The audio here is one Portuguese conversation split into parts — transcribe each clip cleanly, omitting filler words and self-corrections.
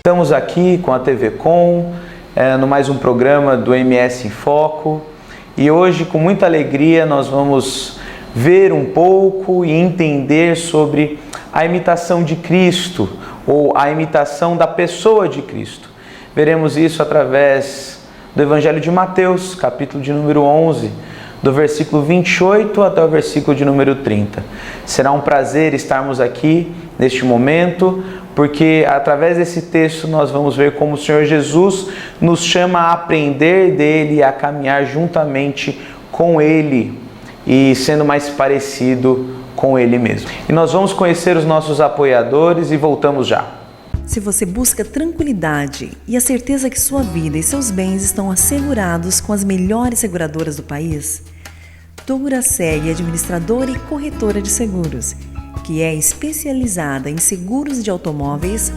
Estamos aqui com a TV Com, no mais um programa do MS em Foco, e hoje, com muita alegria, nós vamos ver um pouco e entender sobre a imitação de Cristo, ou a imitação da pessoa de Cristo. Veremos isso através do Evangelho de Mateus, capítulo de número 11, do versículo 28 até o versículo de número 30. Será um prazer estarmos aqui neste momento, porque através desse texto nós vamos ver como o Senhor Jesus nos chama a aprender dele e a caminhar juntamente com ele e sendo mais parecido com ele mesmo. E nós vamos conhecer os nossos apoiadores e voltamos já. Se você busca tranquilidade e a certeza que sua vida e seus bens estão assegurados com as melhores seguradoras do país, Douraceg é administradora e corretora de seguros, que é especializada em seguros de automóveis,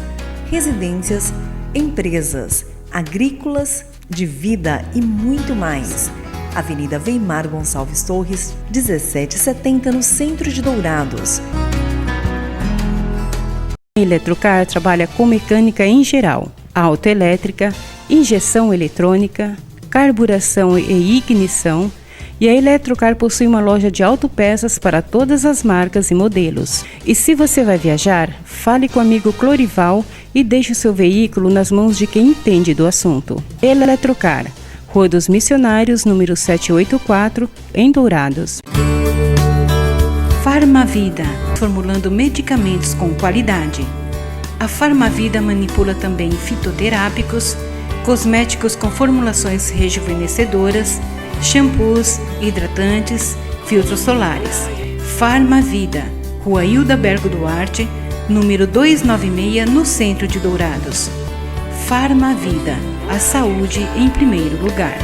residências, empresas, agrícolas, de vida e muito mais. Avenida Weimar Gonçalves Torres, 1770, no centro de Dourados. A Eletrocar trabalha com mecânica em geral, autoelétrica, injeção eletrônica, carburação e ignição, e a Eletrocar possui uma loja de autopeças para todas as marcas e modelos. E se você vai viajar, fale com o amigo Clorival e deixe o seu veículo nas mãos de quem entende do assunto. Eletrocar, Rua dos Missionários, número 784, em Dourados. Farmavida, formulando medicamentos com qualidade. A Farmavida manipula também fitoterápicos, cosméticos com formulações rejuvenescedoras, shampoos, hidratantes, filtros solares. Farmavida, Rua Hilda Bergo Duarte, número 296, no centro de Dourados. Farmavida, a saúde em primeiro lugar.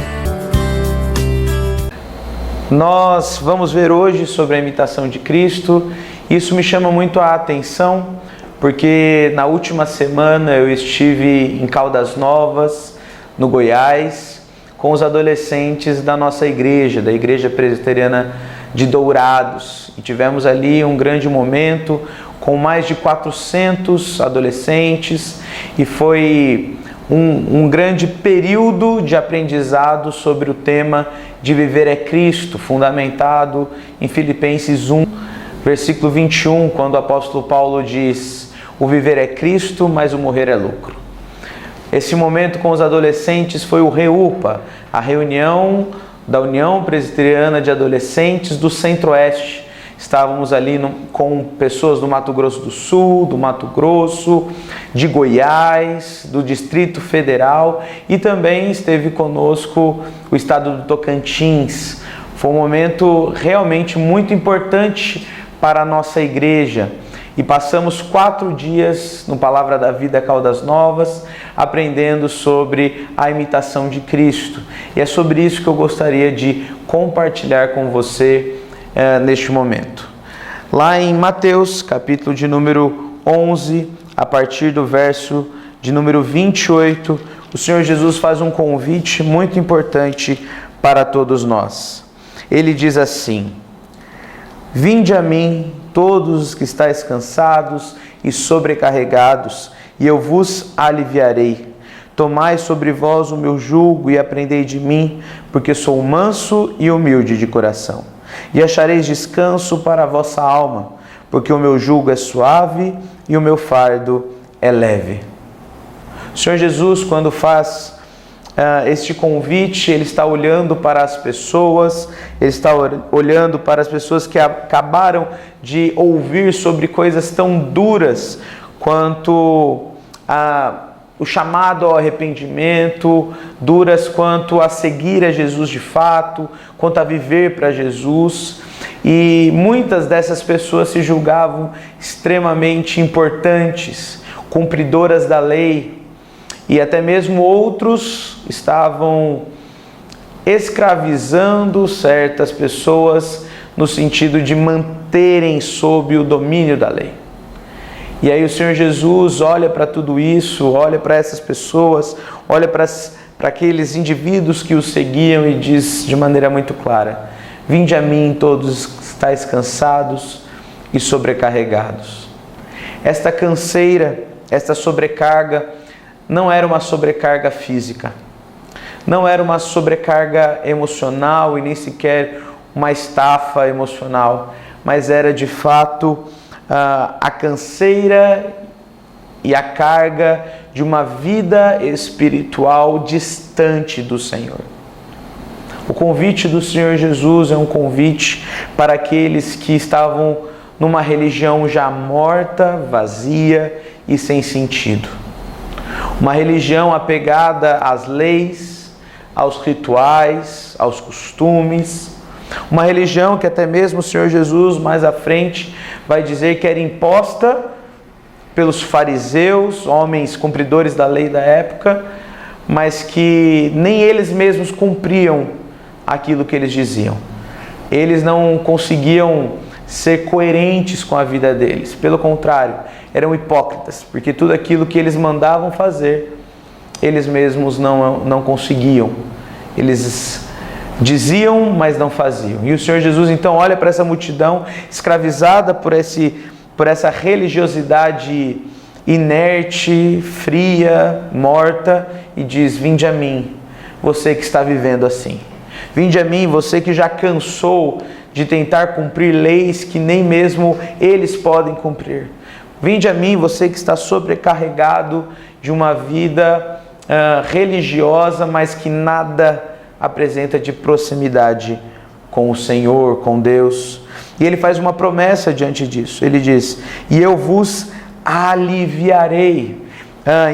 Nós vamos ver hoje sobre a imitação de Cristo. Isso me chama muito a atenção, porque na última semana eu estive em Caldas Novas, no Goiás, com os adolescentes da nossa igreja, da Igreja Presbiteriana de Dourados. E tivemos ali um grande momento com mais de 400 adolescentes e foi um grande período de aprendizado sobre o tema de viver é Cristo, fundamentado em Filipenses 1, versículo 21, quando o apóstolo Paulo diz: o viver é Cristo, mas o morrer é lucro. Esse momento com os adolescentes foi o REUPA, a reunião da União Presbiteriana de Adolescentes do Centro-Oeste. Estávamos ali com pessoas do Mato Grosso do Sul, do Mato Grosso, de Goiás, do Distrito Federal, e também esteve conosco o estado do Tocantins. Foi um momento realmente muito importante para a nossa igreja. E passamos 4 dias no Palavra da Vida Caldas Novas, aprendendo sobre a imitação de Cristo. E é sobre isso que eu gostaria de compartilhar com você neste momento. Lá em Mateus, capítulo de número 11, a partir do verso de número 28, o Senhor Jesus faz um convite muito importante para todos nós. Ele diz assim: vinde a mim, todos os que estáis cansados e sobrecarregados, e eu vos aliviarei. Tomai sobre vós o meu jugo e aprendei de mim, porque sou manso e humilde de coração. E achareis descanso para a vossa alma, porque o meu jugo é suave e o meu fardo é leve. O Senhor Jesus, quando faz este convite, Ele está olhando para as pessoas, Ele está olhando para as pessoas que acabaram de ouvir sobre coisas tão duras quanto o chamado ao arrependimento, duras quanto a seguir a Jesus de fato, quanto a viver para Jesus. E muitas dessas pessoas se julgavam extremamente importantes, cumpridoras da lei, e até mesmo outros estavam escravizando certas pessoas no sentido de manterem sob o domínio da lei. E aí o Senhor Jesus olha para tudo isso, olha para essas pessoas, olha para aqueles indivíduos que o seguiam e diz de maneira muito clara: vinde a mim todos que estáis cansados e sobrecarregados. Esta canseira, esta sobrecarga não era uma sobrecarga física, não era uma sobrecarga emocional e nem sequer uma estafa emocional, mas era de fato a canseira e a carga de uma vida espiritual distante do Senhor. O convite do Senhor Jesus é um convite para aqueles que estavam numa religião já morta, vazia e sem sentido. Uma religião apegada às leis, aos rituais, aos costumes. Uma religião que até mesmo o Senhor Jesus, mais à frente, vai dizer que era imposta pelos fariseus, homens cumpridores da lei da época, mas que nem eles mesmos cumpriam aquilo que eles diziam. Eles não conseguiam ser coerentes com a vida deles. Pelo contrário, eram hipócritas, porque tudo aquilo que eles mandavam fazer, eles mesmos não conseguiam. Eles diziam, mas não faziam. E o Senhor Jesus então olha para essa multidão escravizada por essa religiosidade inerte, fria, morta, e diz: vinde a mim, você que está vivendo assim. Vinde a mim, você que já cansou de tentar cumprir leis que nem mesmo eles podem cumprir. Vinde a mim, você que está sobrecarregado de uma vida religiosa, mas que nada apresenta de proximidade com o Senhor, com Deus. E ele faz uma promessa diante disso. Ele diz: e eu vos aliviarei.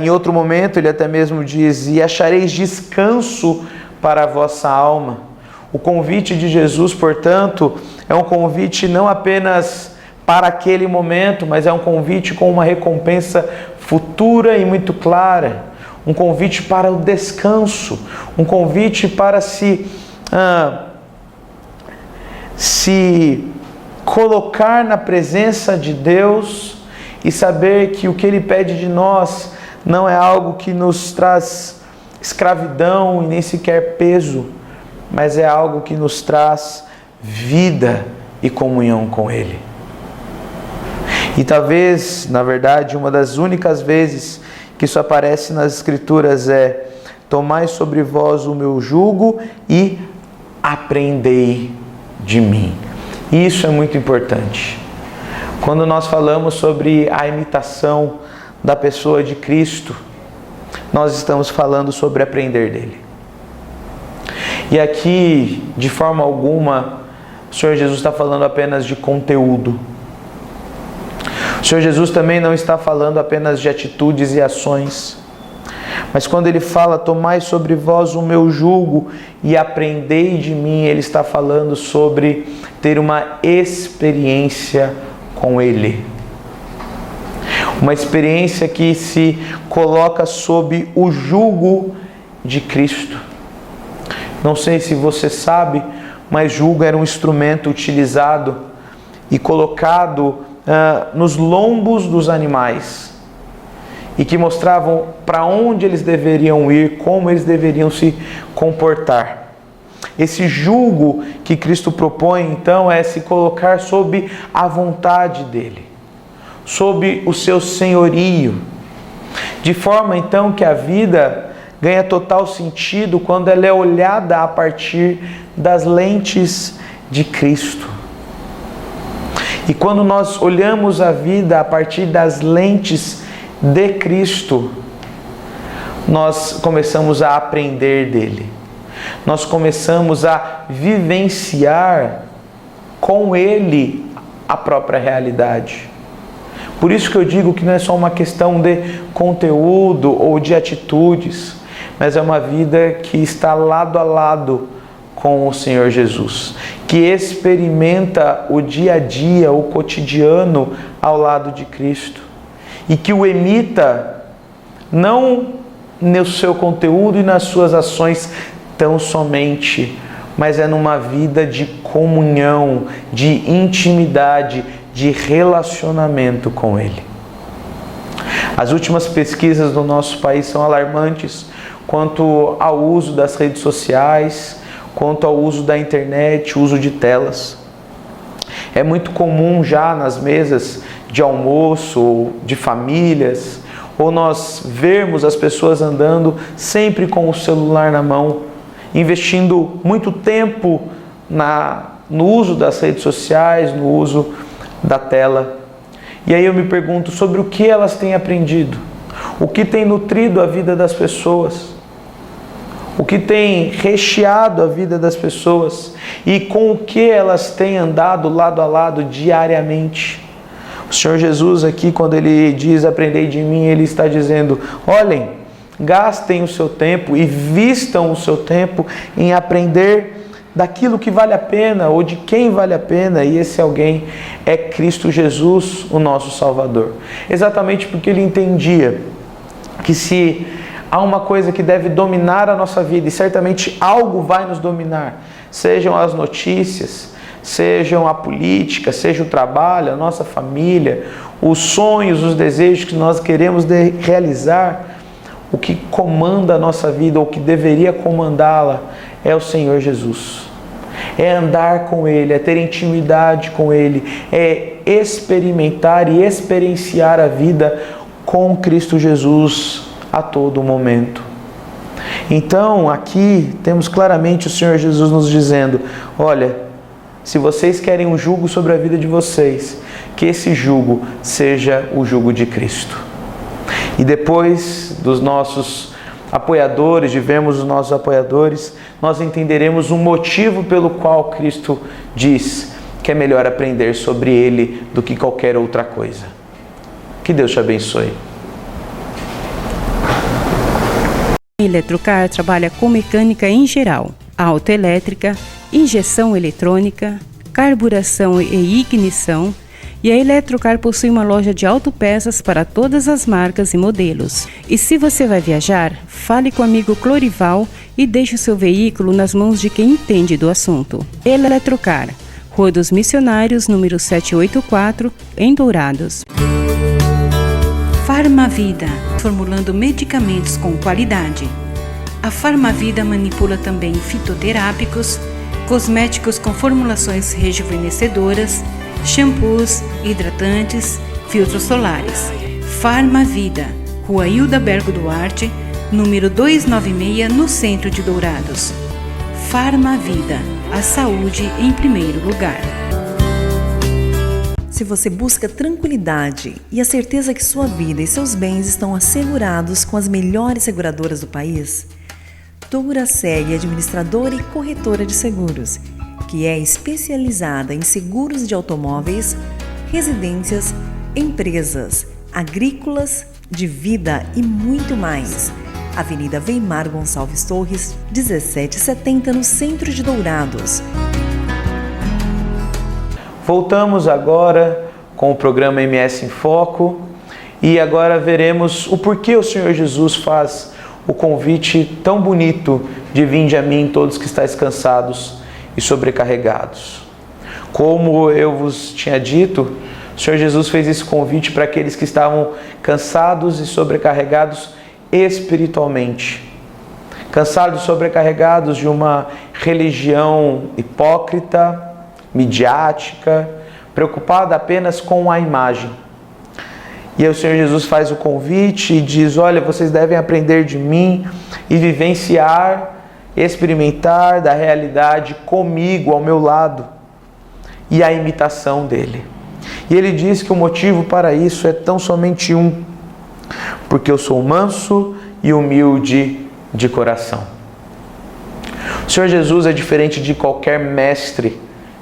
Em outro momento ele até mesmo diz: e achareis descanso para a vossa alma. O convite de Jesus, portanto, é um convite não apenas para aquele momento, mas é um convite com uma recompensa futura e muito clara. Um convite para o descanso, um convite para se colocar na presença de Deus e saber que o que Ele pede de nós não é algo que nos traz escravidão e nem sequer peso, mas é algo que nos traz vida e comunhão com Ele. E talvez, na verdade, uma das únicas vezes que isso aparece nas Escrituras é: tomai sobre vós o meu jugo e aprendei de mim. E isso é muito importante. Quando nós falamos sobre a imitação da pessoa de Cristo, nós estamos falando sobre aprender dele. E aqui, de forma alguma, o Senhor Jesus está falando apenas de conteúdo. O Senhor Jesus também não está falando apenas de atitudes e ações. Mas quando Ele fala: tomai sobre vós o meu jugo e aprendei de mim, Ele está falando sobre ter uma experiência com Ele. Uma experiência que se coloca sob o jugo de Cristo. Não sei se você sabe, mas jugo era um instrumento utilizado e colocado nos lombos dos animais, e que mostravam para onde eles deveriam ir, como eles deveriam se comportar. Esse jugo que Cristo propõe, então, é se colocar sob a vontade dele, sob o seu senhorio, de forma então que a vida ganha total sentido quando ela é olhada a partir das lentes de Cristo. E quando nós olhamos a vida a partir das lentes de Cristo, nós começamos a aprender dele. Nós começamos a vivenciar com ele a própria realidade. Por isso que eu digo que não é só uma questão de conteúdo ou de atitudes, mas é uma vida que está lado a lado com o Senhor Jesus, que experimenta o dia a dia, o cotidiano ao lado de Cristo, e que o imita não no seu conteúdo e nas suas ações tão somente, mas é numa vida de comunhão, de intimidade, de relacionamento com Ele. As últimas pesquisas do nosso país são alarmantes quanto ao uso das redes sociais, quanto ao uso da internet, uso de telas. É muito comum já nas mesas de almoço, de famílias, ou nós vermos as pessoas andando sempre com o celular na mão, investindo muito tempo no uso das redes sociais, no uso da tela. E aí eu me pergunto sobre o que elas têm aprendido, o que tem nutrido a vida das pessoas, o que tem recheado a vida das pessoas e com o que elas têm andado lado a lado diariamente. O Senhor Jesus aqui, quando Ele diz, aprendei de mim, Ele está dizendo, olhem, gastem o seu tempo e vistam o seu tempo em aprender daquilo que vale a pena ou de quem vale a pena, e esse alguém é Cristo Jesus, o nosso Salvador. Exatamente porque Ele entendia que se há uma coisa que deve dominar a nossa vida, e certamente algo vai nos dominar, sejam as notícias, sejam a política, seja o trabalho, a nossa família, os sonhos, os desejos que nós queremos realizar, o que comanda a nossa vida, ou que deveria comandá-la, é o Senhor Jesus. É andar com Ele, é ter intimidade com Ele, é experimentar e experienciar a vida com Cristo Jesus a todo momento. Então, aqui temos claramente o Senhor Jesus nos dizendo, olha, se vocês querem um jugo sobre a vida de vocês, que esse jugo seja o jugo de Cristo. E depois dos nossos apoiadores, de vermos os nossos apoiadores, nós entenderemos o motivo pelo qual Cristo diz que é melhor aprender sobre Ele do que qualquer outra coisa. Que Deus te abençoe. A Eletrocar trabalha com mecânica em geral, autoelétrica, injeção eletrônica, carburação e ignição, e a Eletrocar possui uma loja de autopeças para todas as marcas e modelos. E se você vai viajar, fale com o amigo Clorival e deixe o seu veículo nas mãos de quem entende do assunto. Eletrocar, Rua dos Missionários, número 784, em Dourados. Farmavida, formulando medicamentos com qualidade. A Farmavida manipula também fitoterápicos, cosméticos com formulações rejuvenescedoras, shampoos, hidratantes, filtros solares. Farmavida, Rua Hilda Bergo Duarte, número 296, no centro de Dourados. Farmavida, a saúde em primeiro lugar. Se você busca tranquilidade e a certeza que sua vida e seus bens estão assegurados com as melhores seguradoras do país, Douraceg é administradora e corretora de seguros, que é especializada em seguros de automóveis, residências, empresas, agrícolas, de vida e muito mais. Avenida Weimar Gonçalves Torres, 1770, no centro de Dourados. Voltamos agora com o programa MS em Foco e agora veremos o porquê o Senhor Jesus faz o convite tão bonito de vinde a mim todos que estáis cansados e sobrecarregados. Como eu vos tinha dito, o Senhor Jesus fez esse convite para aqueles que estavam cansados e sobrecarregados espiritualmente. Cansados e sobrecarregados de uma religião hipócrita, midiática, preocupada apenas com a imagem. E aí o Senhor Jesus faz o convite e diz, olha, vocês devem aprender de mim e vivenciar, experimentar da realidade comigo, ao meu lado, e a imitação dele. E ele diz que o motivo para isso é tão somente um, porque eu sou manso e humilde de coração. O Senhor Jesus é diferente de qualquer mestre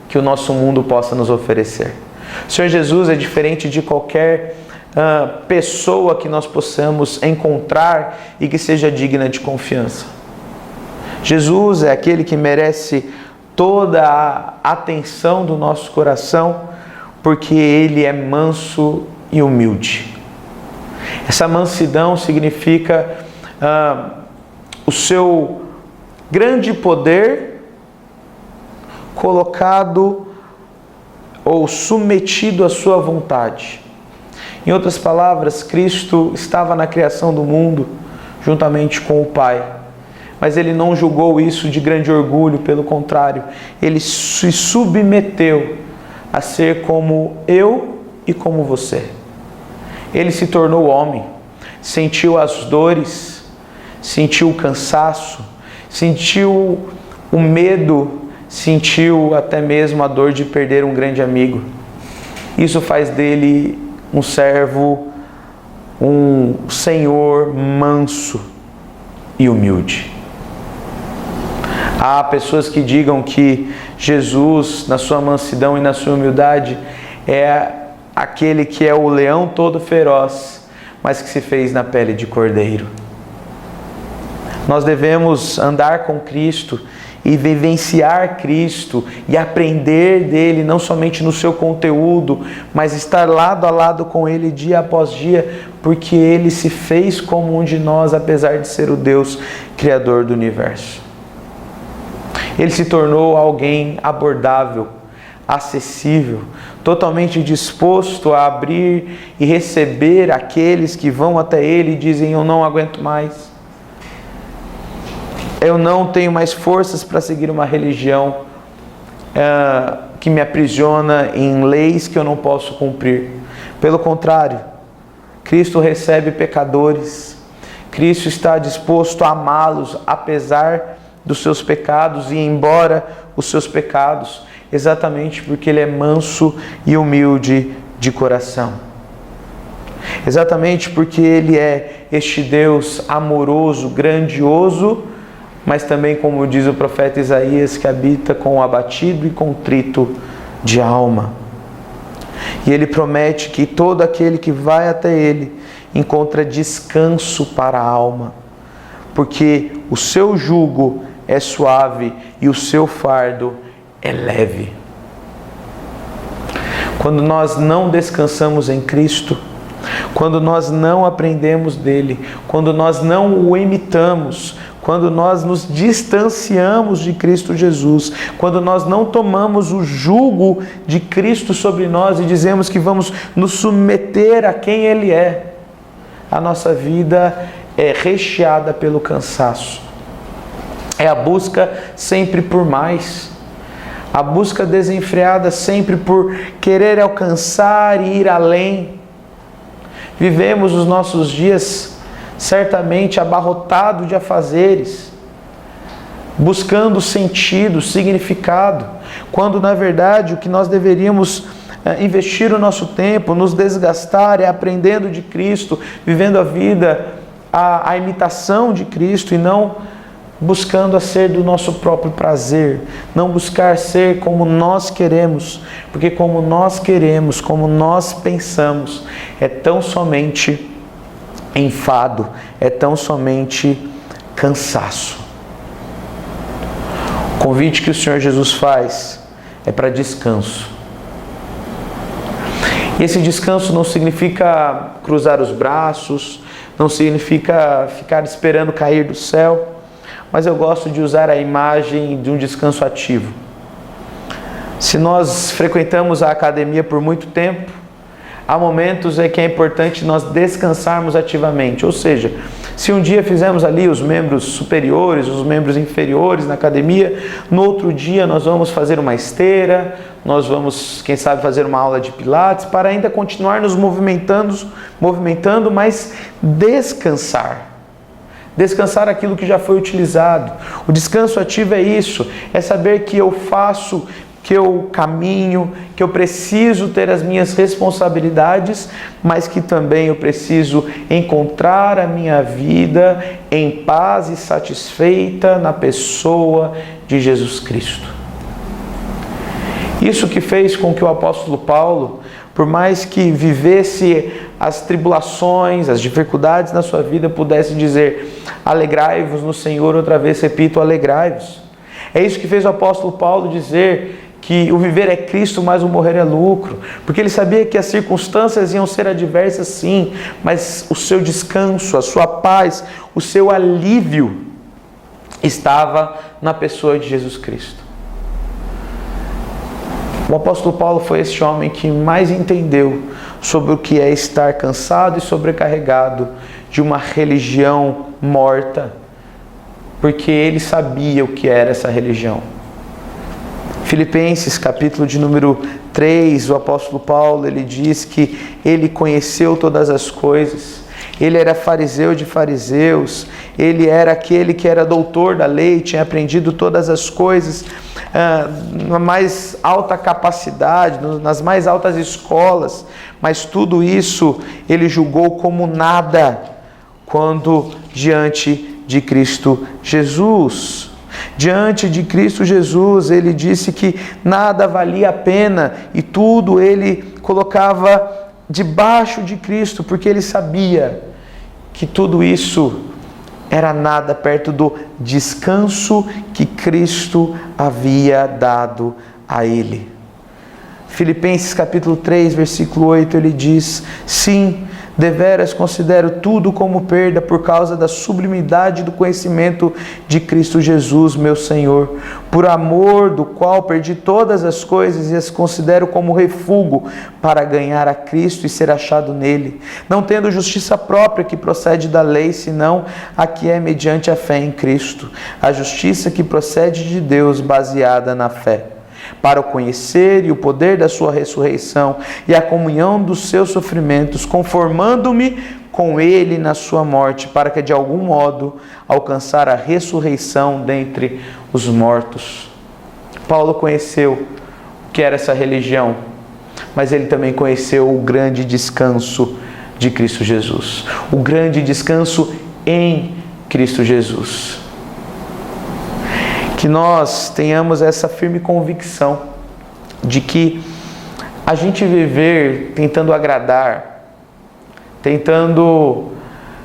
que o nosso mundo possa nos oferecer. O Senhor Jesus é diferente de qualquer pessoa que nós possamos encontrar e que seja digna de confiança. Jesus é aquele que merece toda a atenção do nosso coração, porque Ele é manso e humilde. Essa mansidão significa o seu grande poder colocado ou submetido à sua vontade. Em outras palavras, Cristo estava na criação do mundo juntamente com o Pai, mas Ele não julgou isso de grande orgulho, pelo contrário, Ele se submeteu a ser como eu e como você. Ele se tornou homem, sentiu as dores, sentiu o cansaço, sentiu o medo, sentiu até mesmo a dor de perder um grande amigo. Isso faz dele um servo, um senhor manso e humilde. Há pessoas que digam que Jesus, na sua mansidão e na sua humildade, é aquele que é o leão todo feroz, mas que se fez na pele de cordeiro. Nós devemos andar com Cristo e vivenciar Cristo e aprender dele, não somente no seu conteúdo, mas estar lado a lado com ele dia após dia, porque ele se fez como um de nós, apesar de ser o Deus Criador do universo. Ele se tornou alguém abordável, acessível, totalmente disposto a abrir e receber aqueles que vão até ele e dizem: eu não aguento mais. Eu não tenho mais forças para seguir uma religião que me aprisiona em leis que eu não posso cumprir. Pelo contrário, Cristo recebe pecadores. Cristo está disposto a amá-los apesar dos seus pecados e embora os seus pecados, exatamente porque ele é manso e humilde de coração. Exatamente porque ele é este Deus amoroso, grandioso, mas também, como diz o profeta Isaías, que habita com o abatido e contrito de alma. E ele promete que todo aquele que vai até ele encontra descanso para a alma, porque o seu jugo é suave e o seu fardo é leve. Quando nós não descansamos em Cristo, quando nós não aprendemos dele, quando nós não o imitamos, quando nós nos distanciamos de Cristo Jesus, quando nós não tomamos o jugo de Cristo sobre nós e dizemos que vamos nos submeter a quem Ele é, a nossa vida é recheada pelo cansaço. É a busca sempre por mais, a busca desenfreada sempre por querer alcançar e ir além. Vivemos os nossos dias certamente abarrotado de afazeres, buscando sentido, significado, quando na verdade o que nós deveríamos investir o nosso tempo, nos desgastar, é aprendendo de Cristo, vivendo a vida, a imitação de Cristo e não buscando a ser do nosso próprio prazer, não buscar ser como nós queremos, porque como nós queremos, como nós pensamos, é tão somente enfado, é tão somente cansaço. O convite que o Senhor Jesus faz é para descanso. E esse descanso não significa cruzar os braços, não significa ficar esperando cair do céu, mas eu gosto de usar a imagem de um descanso ativo. Se nós frequentamos a academia por muito tempo, há momentos em que é importante nós descansarmos ativamente. Ou seja, se um dia fizemos ali os membros superiores, os membros inferiores na academia, no outro dia nós vamos fazer uma esteira, nós vamos, quem sabe, fazer uma aula de pilates, para ainda continuar nos movimentando, mas descansar. Descansar aquilo que já foi utilizado. O descanso ativo é isso, é saber que eu faço, que eu caminho, que eu preciso ter as minhas responsabilidades, mas que também eu preciso encontrar a minha vida em paz e satisfeita na pessoa de Jesus Cristo. Isso que fez com que o apóstolo Paulo, por mais que vivesse as tribulações, as dificuldades na sua vida, pudesse dizer: alegrai-vos no Senhor, outra vez repito, alegrai-vos. É isso que fez o apóstolo Paulo dizer que o viver é Cristo, mas o morrer é lucro, porque ele sabia que as circunstâncias iam ser adversas sim, mas o seu descanso, a sua paz, o seu alívio estava na pessoa de Jesus Cristo. O apóstolo Paulo foi esse homem que mais entendeu sobre o que é estar cansado e sobrecarregado de uma religião morta, porque ele sabia o que era essa religião. Filipenses, capítulo de número 3, o apóstolo Paulo, ele diz que ele conheceu todas as coisas, ele era fariseu de fariseus, ele era aquele que era doutor da lei, tinha aprendido todas as coisas na mais alta capacidade, nas mais altas escolas, mas tudo isso ele julgou como nada quando diante de Cristo Jesus. Diante de Cristo Jesus, ele disse que nada valia a pena e tudo ele colocava debaixo de Cristo, porque ele sabia que tudo isso era nada perto do descanso que Cristo havia dado a ele. Filipenses capítulo 3, versículo 8, ele diz: sim, deveras considero tudo como perda por causa da sublimidade do conhecimento de Cristo Jesus, meu Senhor, por amor do qual perdi todas as coisas e as considero como refúgio para ganhar a Cristo e ser achado nele, não tendo justiça própria que procede da lei, senão a que é mediante a fé em Cristo, a justiça que procede de Deus baseada na fé, para o conhecer e o poder da sua ressurreição e a comunhão dos seus sofrimentos, conformando-me com ele na sua morte, para que de algum modo alcançar a ressurreição dentre os mortos. Paulo conheceu o que era essa religião, mas ele também conheceu o grande descanso de Cristo Jesus, o grande descanso em Cristo Jesus. Que nós tenhamos essa firme convicção de que a gente viver tentando agradar, tentando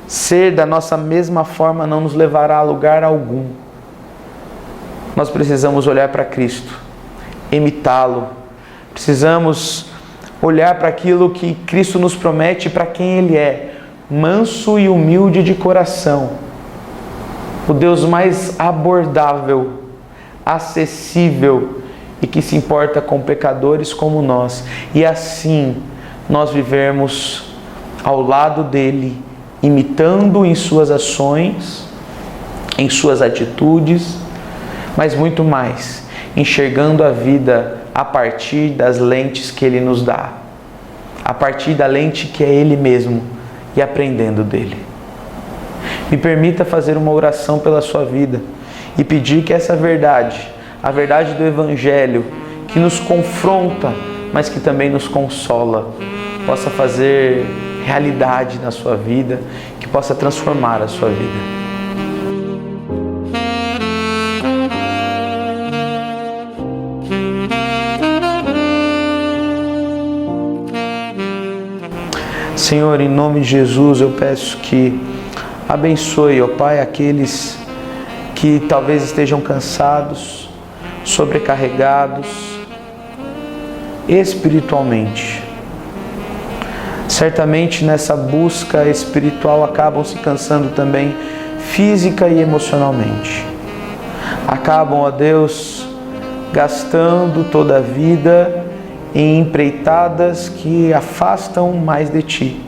ser da nossa mesma forma, não nos levará a lugar algum. Nós precisamos olhar para Cristo, imitá-lo. Precisamos olhar para aquilo que Cristo nos promete, para quem Ele é, manso e humilde de coração, o Deus mais abordável, acessível e que se importa com pecadores como nós, e assim nós vivermos ao lado dele, imitando em suas ações, em suas atitudes, mas muito mais, enxergando a vida a partir das lentes que ele nos dá, a partir da lente que é ele mesmo, e aprendendo dele. Me permita fazer uma oração pela sua vida e pedir que essa verdade, a verdade do Evangelho, que nos confronta, mas que também nos consola, possa fazer realidade na sua vida, que possa transformar a sua vida. Senhor, em nome de Jesus, eu peço que abençoe, ó Pai, aqueles que talvez estejam cansados, sobrecarregados espiritualmente. Certamente nessa busca espiritual acabam se cansando também física e emocionalmente. Acabam, ó Deus, gastando toda a vida em empreitadas que afastam mais de Ti.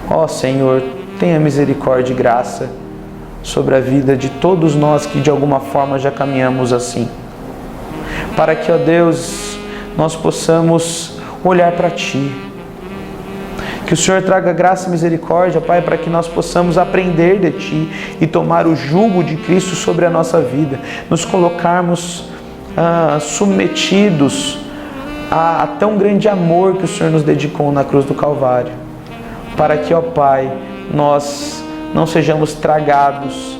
Ó Senhor, tenha misericórdia e graça sobre a vida de todos nós que de alguma forma já caminhamos assim. Para que, ó Deus, nós possamos olhar para Ti. Que o Senhor traga graça e misericórdia, Pai, para que nós possamos aprender de Ti e tomar o jugo de Cristo sobre a nossa vida. Nos colocarmos submetidos a tão grande amor que o Senhor nos dedicou na cruz do Calvário. Para que, ó Pai, nós não sejamos tragados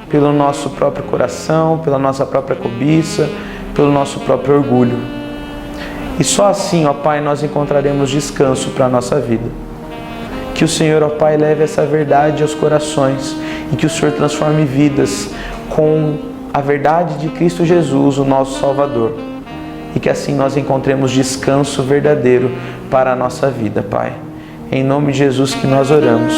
pelo nosso próprio coração, pela nossa própria cobiça, pelo nosso próprio orgulho. E só assim, ó Pai, nós encontraremos descanso para a nossa vida. Que o Senhor, ó Pai, leve essa verdade aos corações e que o Senhor transforme vidas com a verdade de Cristo Jesus, o nosso Salvador. E que assim nós encontremos descanso verdadeiro para a nossa vida, Pai. Em nome de Jesus que nós oramos.